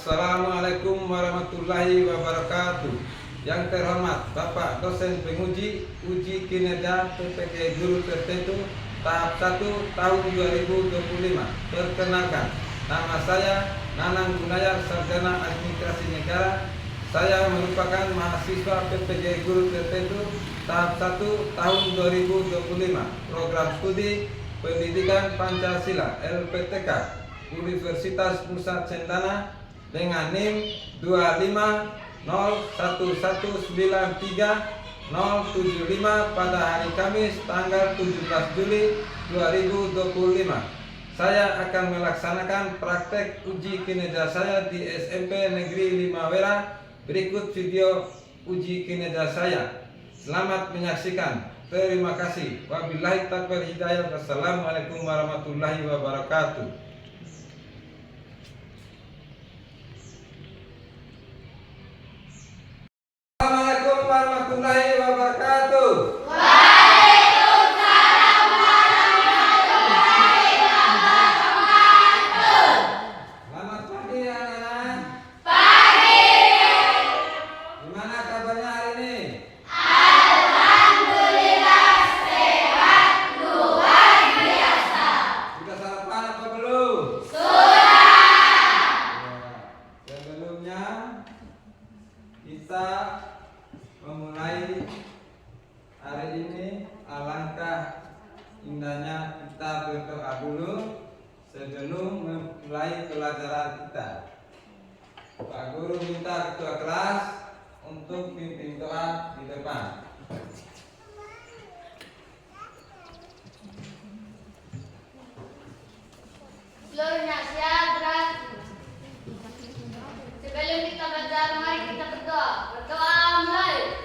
Assalamualaikum warahmatullahi wabarakatuh. Yang terhormat Bapak Dosen Penguji Uji Kinerja PPK Guru Tertentu Tahap 1 tahun 2025. Perkenalkan, nama saya Nanang Gunayar, Sarjana Administrasi Negara. Saya merupakan mahasiswa PPK Guru Tertentu Tahap 1 tahun 2025. Program Studi Pendidikan Pancasila LPTK Universitas Nusa Cendana dengan NIM 2501193 pada hari Kamis tanggal 17 Juli 2025. Saya akan melaksanakan praktek uji kinerja saya di SMP Negeri 5 Wera. Berikut video uji kinerja saya. Selamat menyaksikan. Terima kasih. Wabillahi taufiq hidayah. Wassalamualaikum warahmatullahi wabarakatuh. Assalamualaikum warahmatullahi wabarakatuh. Waalaikumsalam warahmatullahi wabarakatuh. Selamat pagi anak-anak. Pagi. Gimana kabarnya hari ini? Alhamdulillah sehat luar biasa. Sudah sarapan apa belum? Sudah. Ya, sebelumnya kita memulai hari ini, alangkah indahnya kita berdoa dulu sebelum memulai pelajaran kita. Pak Guru minta ketua kelas untuk pimpin doa di depan. Seluruhnya siap. Sebelum kita belajar, mari kita berdoa. Berdoa mulai.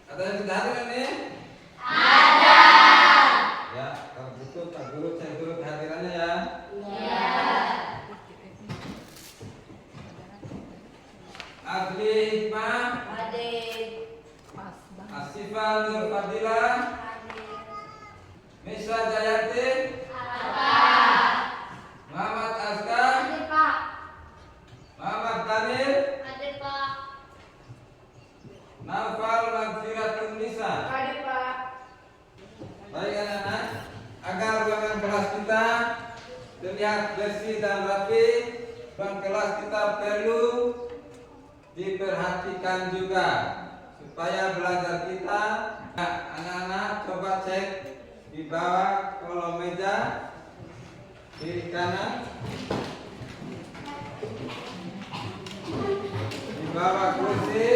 Ada yang sudah hadir ini? Ada. Ya, kalau gitu Pak Guru saya turut kehadirannya ya. Ya. Adli Hikmah, Hadir. Asifah Nur Fadila, Misra Jayanti, Muhammad Azkar, Hadir Pak. Muhammad Daniel, Hadir Pak. Naufal Magfiratun Nisa. Hadir Pak. Baik anak-anak, agar ruangan kelas kita terlihat bersih dan rapi, ruang kelas kita perlu diperhatikan juga supaya belajar kita. Nah, anak-anak coba cek di bawah kolom meja kiri kanan, di bawah kursi.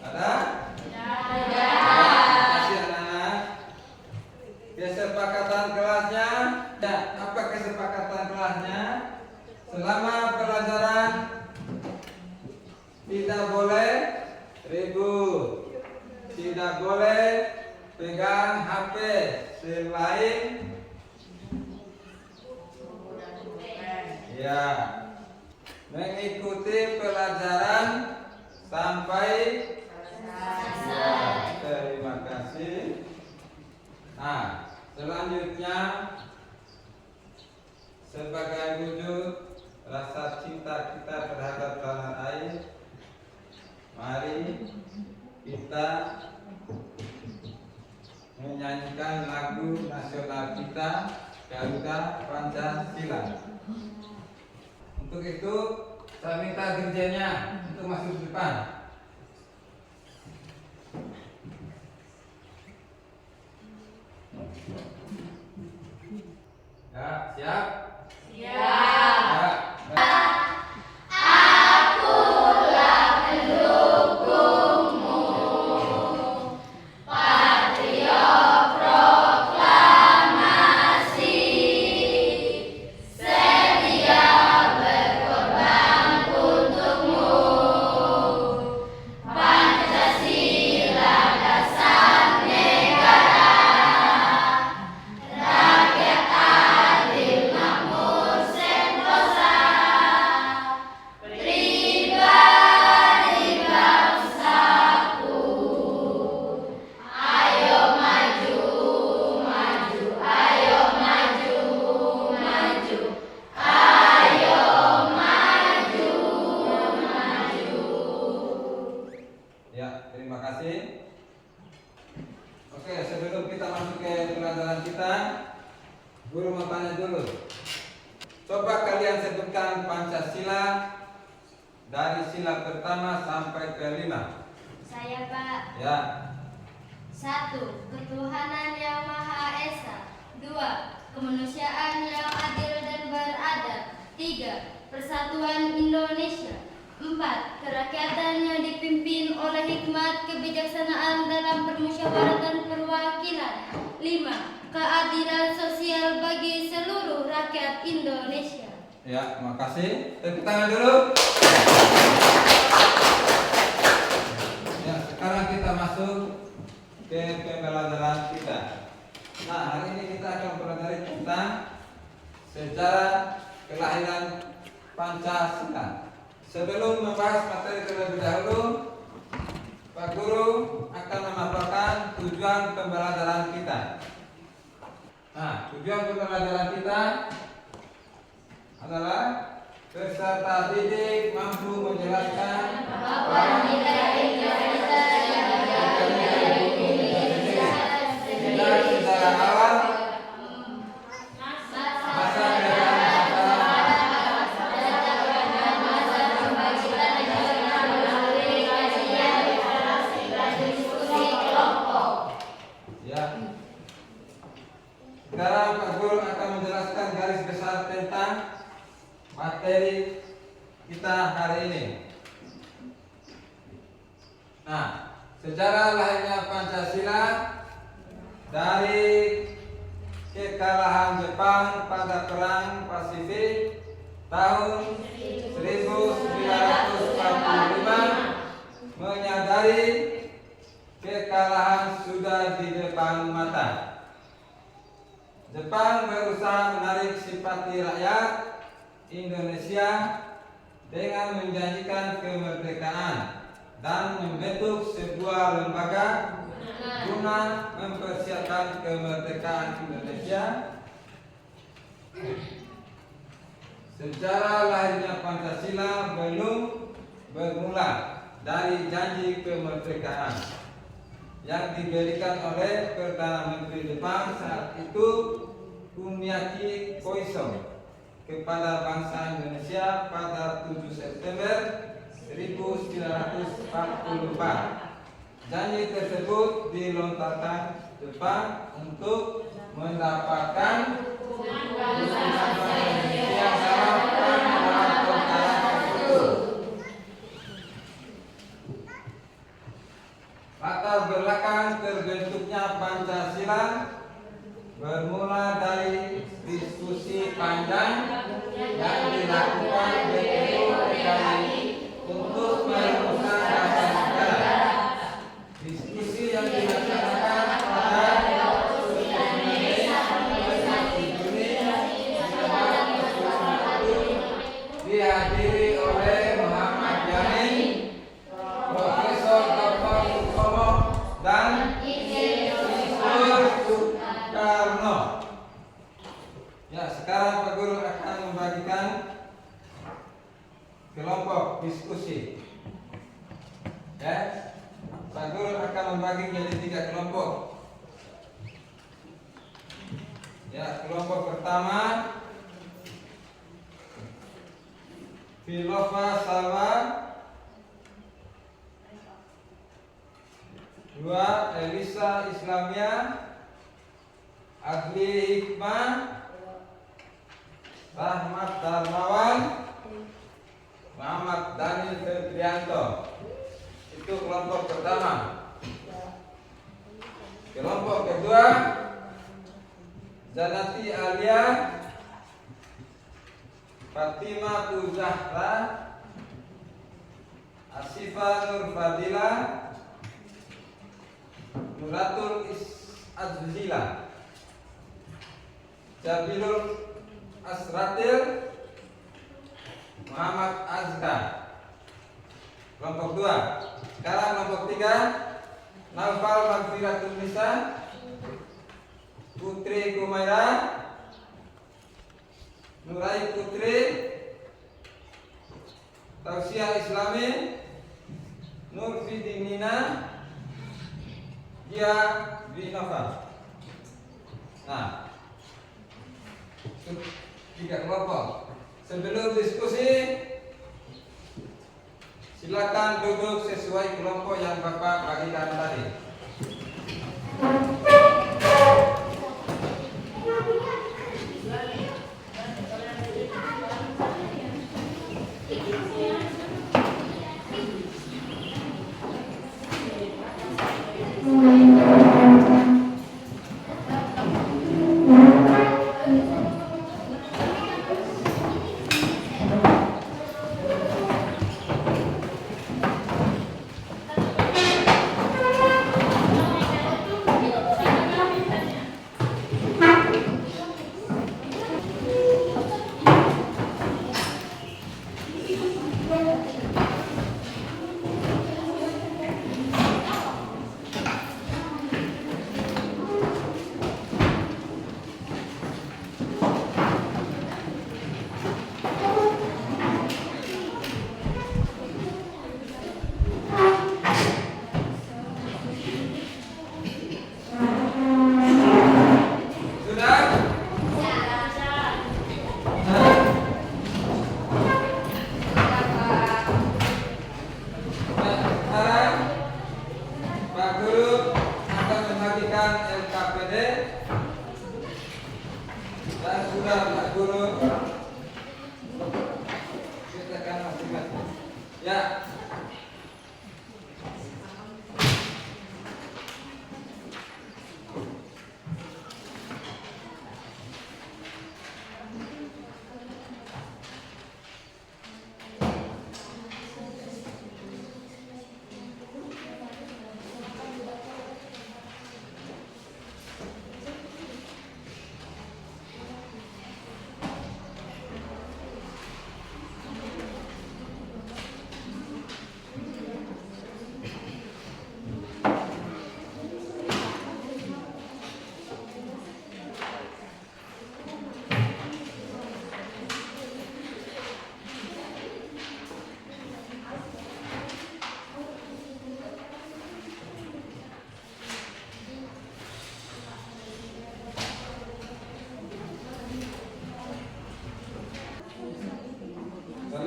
Ada? Ada. Terima kasih anak-anak. Kesepakatan kelasnya, ya, apa kesepakatan kelasnya? Selama pelajaran tidak boleh ribut, tidak boleh pegang HP selain ya mengikuti pelajaran sampai ya, terima kasih. Nah, selanjutnya sebagai wujud rasa cinta kita terhadap tanah air, mari kita menyanyikan lagu nasional kita, Garuda Pancasila. Untuk itu saya minta dirjennya untuk masuk ke depan. Ya, siap? Siap. Ya. Ya, terima kasih. Oke, sebelum kita masuk ke pelajaran kita, guru mau tanya dulu. Coba kalian sebutkan Pancasila dari sila pertama sampai kelima. Saya, Pak. Ya, 1. Ketuhanan yang Maha Esa. 2. Kemanusiaan yang adil dan beradab. 3. Persatuan Indonesia. 4. Kerakyatan yang dipimpin oleh hikmat kebijaksanaan dalam permusyawaratan perwakilan. 5. Keadilan sosial bagi seluruh rakyat Indonesia. ya, makasih. Tepuk tangan dulu. Ya, sekarang kita masuk ke pembelajaran kita. Nah, hari ini kita akan pelajari tentang sejarah kelahiran Pancasila. Sebelum membahas materi terlebih dahulu, Pak Guru akan memaparkan tujuan pembelajaran kita. Nah, tujuan pembelajaran kita adalah peserta didik mampu menjelaskan Bahwa nilai-nilai kita yang dari sejarah awal, masa ya. Sekarang Pak Guru akan menjelaskan garis besar tentang materi kita hari ini. Nah, sejarah lahirnya Pancasila dari kekalahan Jepang pada Perang Pasifik tahun 1945, menyadari kekalahan sudah di depan mata. Jepang berusaha menarik simpati rakyat Indonesia dengan menjanjikan kemerdekaan dan membentuk sebuah lembaga guna mempersiapkan kemerdekaan Indonesia. Sejarah lahirnya Pancasila belum bermula dari janji kemerdekaan yang diberikan oleh Perdana Menteri Jepang saat itu, Kuniaki Koiso, kepada bangsa Indonesia pada 7 September 1944. Janji tersebut dilontarkan Jepang untuk mendapatkan yang dalam perkara tersebut. Latar belakang terbentuknya Pancasila bermula dari diskusi panjang yang dilakukan BPU PKI untuk merumuskan dasar negara. Diskusi yang dilaksanakan pada 19 Juni 1941 dihadiri oleh Muhammad Yamin, Profesor Dr. Sutomo, dan Insinyur Soekarno. Ya, sekarang Pak Guru akan kelompok diskusi. Ya, Pak Guru akan membagi menjadi 3 kelompok. Ya, kelompok pertama filsafah 2 Elisa Islamia, Ahli Hikmah, Rahmat Darmawan, Muhammad Daniel Febrianto. Itu kelompok pertama. Kelompok kedua Zanati Alia, Fatimah Zahra, Asifa Nur Fadila, Nuratul Azzila, Jabilul Asratil, Muhammad Azkar. Kelompok 2. Sekarang kelompok 3 Naufal Magfiratul Nisa, Putri Kumaira, Nurai Putri, Tausiah Islami, Nur Fidinina, Dia Binova. Nah, itu 3 kelompok. Sebelum diskusi, silakan duduk sesuai kelompok yang Bapak bagikan tadi.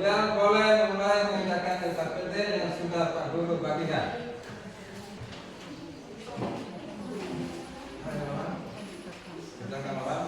Kalian boleh mulai mengerjakan SKPD yang sudah Pak Guru bagikan. Kerjakan orang.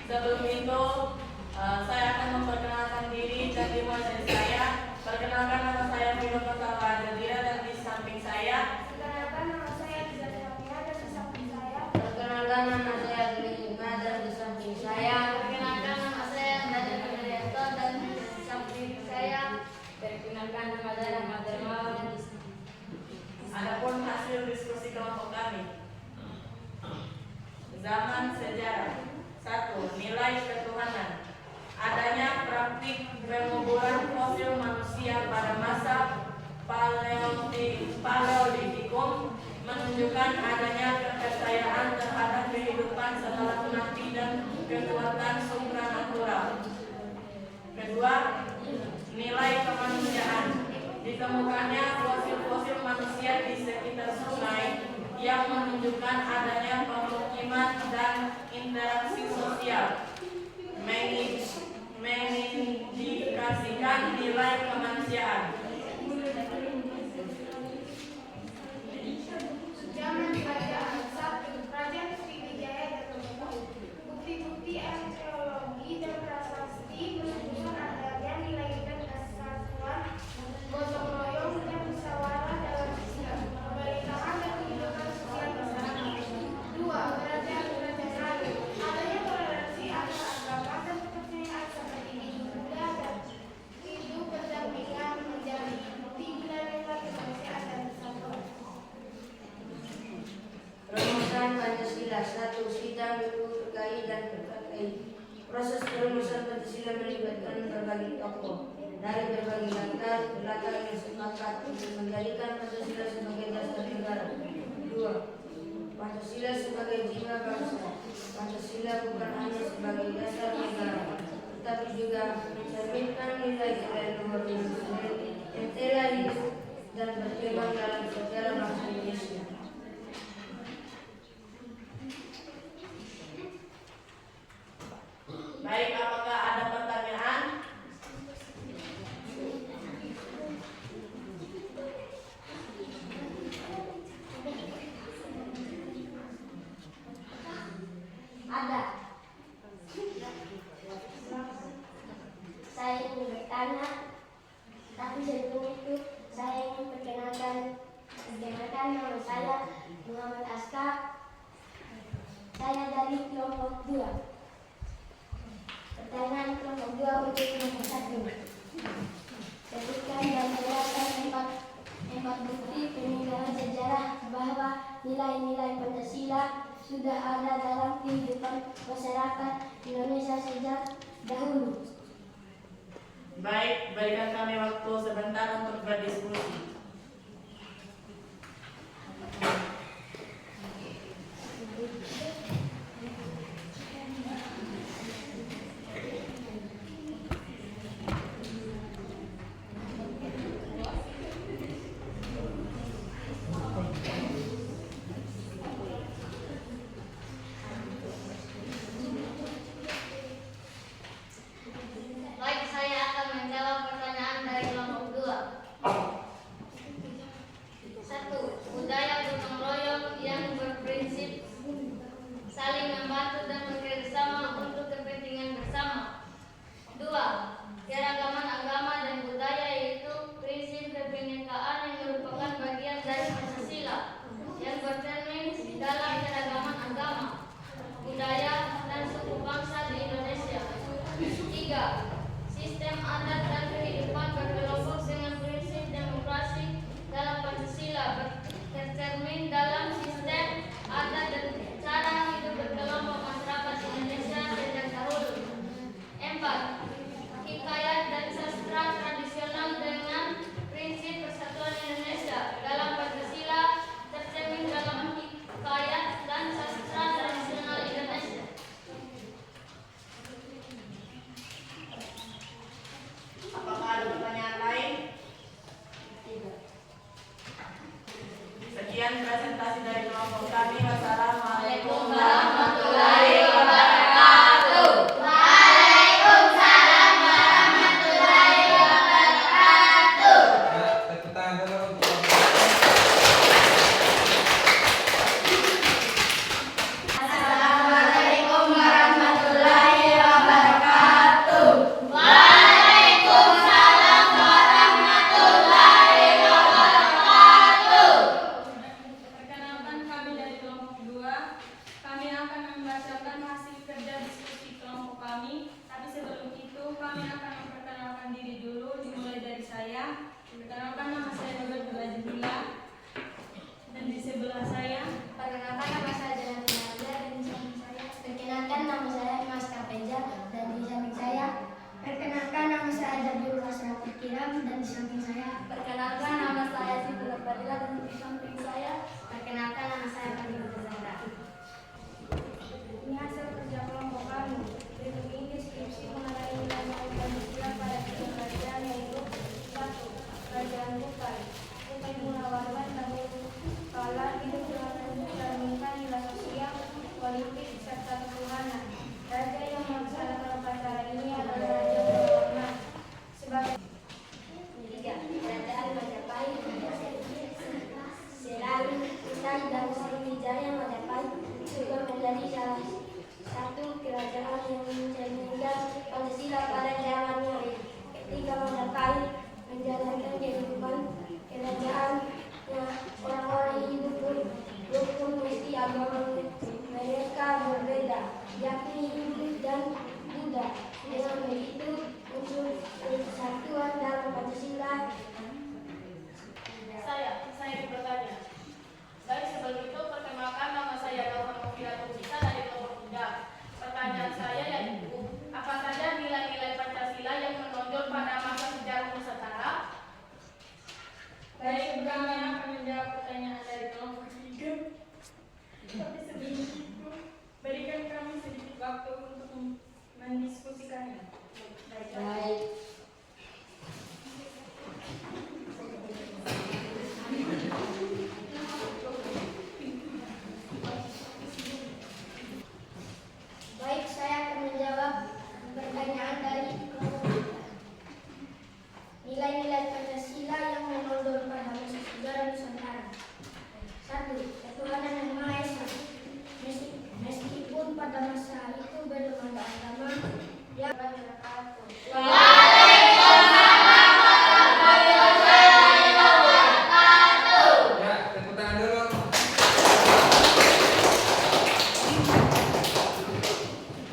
Sebelum itu, saya akan memperkenalkan diri dan dimulai dari saya. Perkenalkan, nama saya Vino Kota Jadira dan di samping saya. Perkenalkan, nama saya Rizal Famia dan di samping saya. Perkenalkan, nama saya Grima dan di samping saya. Perkenalkan, nama saya Dada Nuryanto dan di samping saya. Perkenalkan, nama saya Rahmat Dermawan dan di samping. Adapun hasil diskusi kelompok kami. Zaman sejarah. 1. Nilai ketuhanan. Adanya praktik penguburan fosil manusia pada masa Paleolitikum menunjukkan adanya kepercayaan terhadap kehidupan setelah mati dan kekuatan supranatural. Kedua, nilai kemanusiaan. Ditemukannya fosil-fosil manusia di sekitar sungai yang menunjukkan adanya pemukiman dan interaksi sosial, mengindikasikan nilai kemanusiaan. Zaman kerajaan. 1. Kerajaan Sriwijaya terbentuk. Bukti-bukti arkeologi dan prasasti menunjukkan adanya nilai dan kesatuan gotong royong dan musyawarah dalam Islam, kebersamaan dan kehidupan sosial masyarakat. 2. Kerajaan lain. Adanya toleransi antar agama dan kepercayaan seperti Hindu, Buddha dan hidup berdampingan menjadi bukti bila nilai kemanusiaan dan persatuan. Rumusan Pancasila. 1. Sidang berbagai dan berbagai. Proses perumusan Pancasila melibatkan berbagai tokoh dari berbagai latar belakang yang sepakat untuk menjadikan Pancasila sebagai dasar negara. 2. Pancasila sebagai jiwa bangsa. Pancasila bukan hanya sebagai dasar negara, tetapi juga mencerminkan nilai-nilai luhur yang telah hidup dan berkembang dalam sejarah bangsa Indonesia. Baik, apakah ada pertanyaan? Ada. Saya ingin bertanya, tapi sebelum itu saya ingin perkenalkan nama saya Muhammad Aska. Saya dari kelompok 2. Pertanyaan kelompok 2 untuk kelompok 1. Sebutkan dan jelaskan empat bukti peninggalan sejarah bahwa nilai-nilai Pancasila sudah ada dalam kehidupan masyarakat Indonesia sejak dahulu. Baik, berikan kami waktu sebentar untuk berdiskusi. Baik, saya akan menjawab pertanyaan dari kelompok 2. membacakan hasil kerja diskusi kelompok kami. Tapi sebelum itu kami akan memperkenalkan diri dulu, dimulai dari saya. Perkenalkan, nama saya Robert Bajemila. Dan di sebelah saya, Perkenalkan, nama saya Jalan Nadia dan di samping saya. Perkenalkan, nama saya Mas Kapeja dan di samping saya. Perkenalkan, nama saya Jabir Rasra Kiram dan di samping saya. Perkenalkan, nama saya Siti Badila dan di samping saya. Perkenalkan, nama saya Fadil Zahra. Ini hasil kerja kelompok kami. Berikut ini deskripsi mengenai nilai-nilai Pancasila pada tiga pelajaran, yaitu 1. Pelajaran bukan Bukan mulawarwan namun kala hidup dengan mencerminkan nilai sosial, politik, serta ketuhanan. Raja yang melaksanakan upacara ini adalah Raja Mulawarman. Sebagai 3. Kerajaan Majapahit selalu usai dan Sriwijaya Majapahit juga menjadi salah satu kerajaan yang mencerminkan Pancasila pada zamannya. Ketika Majapahit menjalankan kehidupan kerajaan yang orang-orang hidup rukun mesti agama mereka berbeda, yakni Hindu dan Buddha. Dengan begitu muncul persatuan dalam Pancasila. Saya bertanya. Baik, sebelum itu perkenalkan, nama saya Dauhan Mufida Tumpisa dari kelompok 3. Pertanyaan saya yaitu, apa saja nilai-nilai Pancasila yang menonjol pada masa sejarah Nusantara? baik, kami akan menjawab pertanyaan dari kelompok 3. Tapi sebelum itu, berikan kami sedikit waktu untuk mendiskusikannya. Baik. Baik, saya akan menjawab pertanyaan dari kelompok 3. Nilai-nilai Pancasila yang menonjol pada masa sejarah Nusantara. 1. Ketuhanan yang Maha Esa. Meskipun pada masa itu belum ada agama yang Ya, tepuk tangan dulu.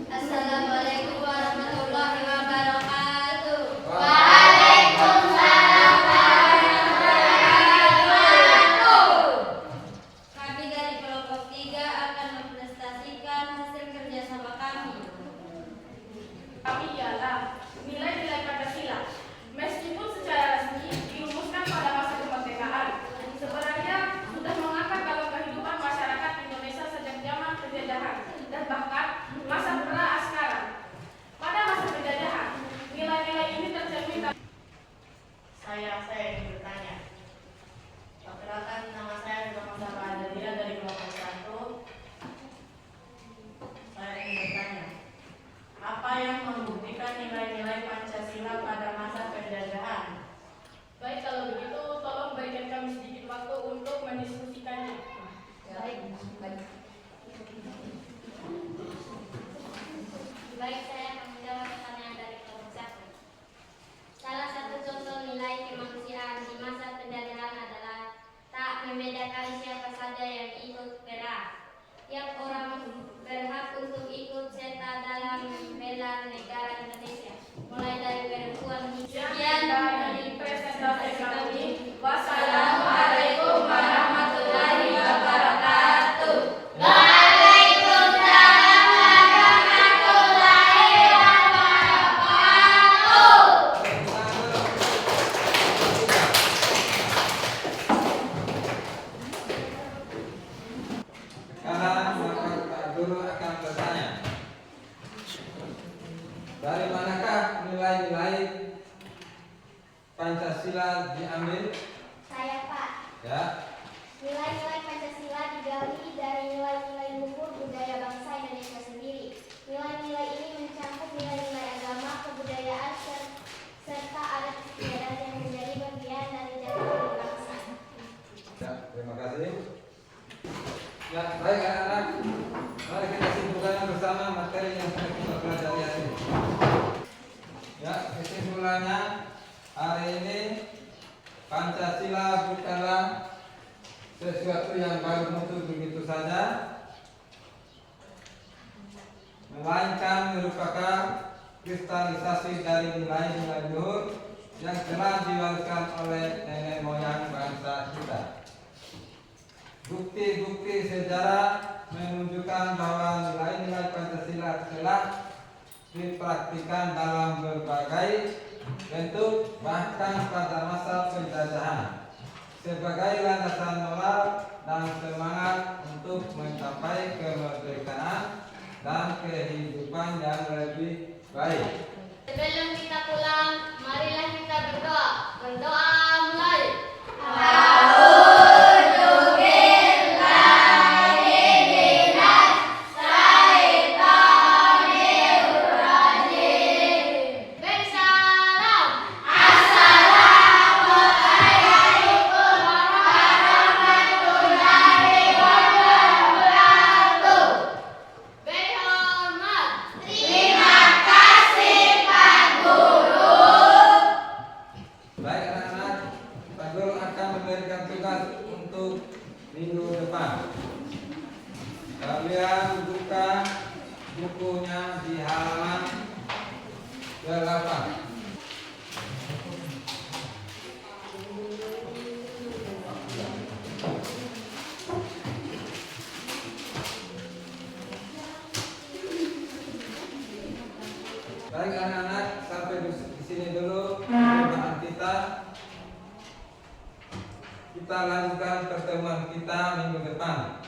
Assalamualaikum warahmatullahi wabarakatuh. Kami dari kelompok 3 akan mempresentasikan hasil kerjasama kami. Kami ialah nilai-nilai Pancasila. Meskipun secara resmi dirumuskan pada masa kemerdekaan, sebenarnya sudah mengakar dalam kehidupan masyarakat Indonesia sejak zaman penjajahan dan bahkan masa pra-askara. Pada masa penjajahan, nilai-nilai ini tercermin dalam saya ingin bertanya. Perkenalkan, nama saya Muhammad Adadira dari kelompok 1. Saya ingin bertanya, apa yang membuktikan nilai-nilai Pancasila pada masa penjajahan? Baik, kalau begitu tolong berikan kami sedikit waktu untuk mendiskusikannya. Baik, saya akan menjawab pertanyaan dari kelompok 1. Salah satu contoh nilai kemanusiaan di masa penjajahan adalah tak membedakan siapa saja yang ikut perang. Tiap orang berhak untuk ikut serta dalam membela negara Indonesia, mulai dari perempuan hingga Sekian dari presentasi kami. Wassalamualaikum warahmatullahi wabarakatuh. Tepuk tangan dulu. Sekarang maka Pak Guru akan bertanya, dari manakah nilai-nilai Pancasila diambil? saya Pak. Ya, Nilai-nilai Pancasila digali dari nilai-nilai luhur budaya bangsa Indonesia sendiri. Nilai-nilai ini mencakup nilai-nilai agama, kebudayaan, serta adat istiadat yang menjadi bagian dari jati diri bangsa. ya, terima kasih. Ya, baik anak-anak, mari kita simpulkan bersama materi yang sudah kita pelajari hari ini. Ya, kesimpulannya hari ini melainkan merupakan kristalisasi dari nilai-nilai luhur yang telah diwariskan oleh nenek moyang bangsa kita. Bukti-bukti sejarah menunjukkan bahwa nilai-nilai Pancasila telah dipraktikkan dalam berbagai bentuk, bahkan pada masa penjajahan, sebagai landasan moral dan semangat untuk mencapai kemerdekaan dan kehidupan yang lebih baik. Sebelum kita pulang, marilah kita berdoa. Berdoa mulai. Bersalam. Berhormat. Baik anak-anak, Pak Guru akan memberikan tugas untuk minggu depan. Kalian buka bukunya di halaman 8. Baik anak-anak, sampai di sini dulu pertemuan kita. Kita lanjutkan pertemuan kita minggu depan.